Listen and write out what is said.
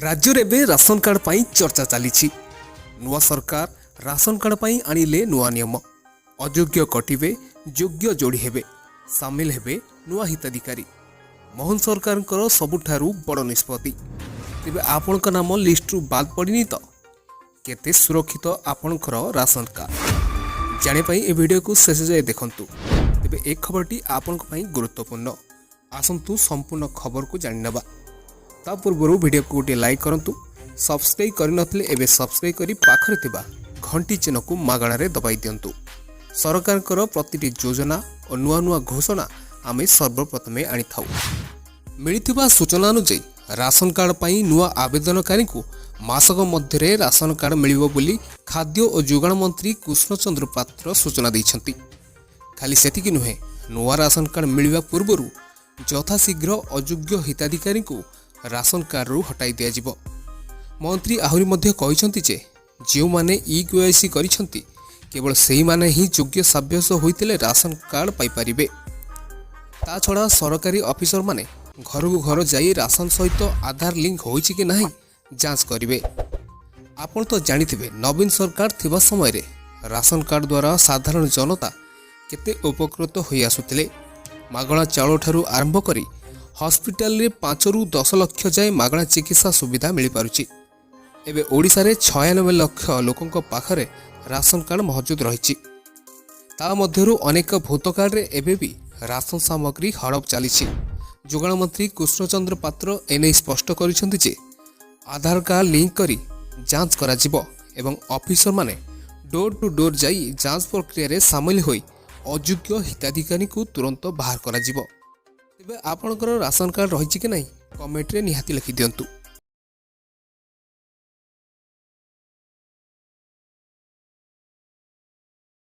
राज्य में ration card पर चर्चा चली नुआ सरकार राशन कार्ड पर आनिले नुआ नियम अयोग्य कटिबे योग्य जोड़ी हेबे सामिल हेबे नुआ हिताधिकारी मोहन सरकार सबुठारु बड़ निष्पत्ति तेबे आपणक नाम लिस्टरू बाद पड़नी तो केते सुरक्षित आपणकर राशन कार्ड जाने पाई ए वीडियो को शेष जाए देखंतु तेबे एक खबरटी आपणक पई गुरुत्वपूर्ण आसंतु संपूर्ण खबर को जानि नबा ता पूर्व वीडियो को गोटे लाइक करंतु सब्सक्राइब करनथले एबे सब्सक्राइब करी पाखरे थिबा घंटी चिन्ह को मागणा रे दबाई दियंतु सरकार प्रतिटी योजना और नुआ नुआ घोषणा आमे सर्वप्रथमे आनी थाउ मिलिथिबा सूचना अनुसार राशन कार्ड पाई नुआ आवेदनकारी को मासक मध्य राशन कार्ड मिलिबो बोली खाद्य और जोगाण मंत्री कृष्णचंद्र पात्र सूचना दैछंती खाली सेतिकी नुहे नुआ राशन कार्ड मिलिबा पूर्वरु यथाशीघ्र अयोग्य हिताधिकारी को राशन कार्ड रु हटाई दिया जिवो मंत्री आहुरी मध्य कहिसंती जे जो माने ई-केवाईसी करिसंती केवल सेही माने ही योग्य साब्यस्त होइतिले राशन कार्ड पाई परिबे ता छड़ा सरकारी ऑफिसर माने घर को घर जाई राशन सहित आधार लिंक होइछि कि नहीं जांच करिवे। आपण तो जानिथिबे नवीन सरकार थिबा समय रे राशन कार्ड द्वारा साधारण जनता केते उपकृत होई आसुतिले मागणा चाउल ठारू आरंभ करी हॉस्पिटल रे 5 रु 10 लाख जाए मागणा चिकित्सा सुविधा मिल पारुछि। एबे ओडिसा रे 96 लाख लोकंक पाखरे राशन कार्ड मौजूद रहिछि ता मध्यरु अनेक भूत कार्ड रे एबे भी राशन सामग्री हड़प चली जोगाण मंत्री कृष्णचंद्र पात्र एने स्पष्ट करिसेंति जे आधार कार्ड लिंक करी जांच करा जिवो एवं ऑफिसर माने डोर टू डोर जाई जांच प्रक्रिया रे शामिल होई अयोग्य हिताधिकारी को तुरंत बाहर करा जिवो। तेबे आपनकर राशन कार्ड रहिछि कि नहीं कमेंट रे निहाती लिखि दियंतु।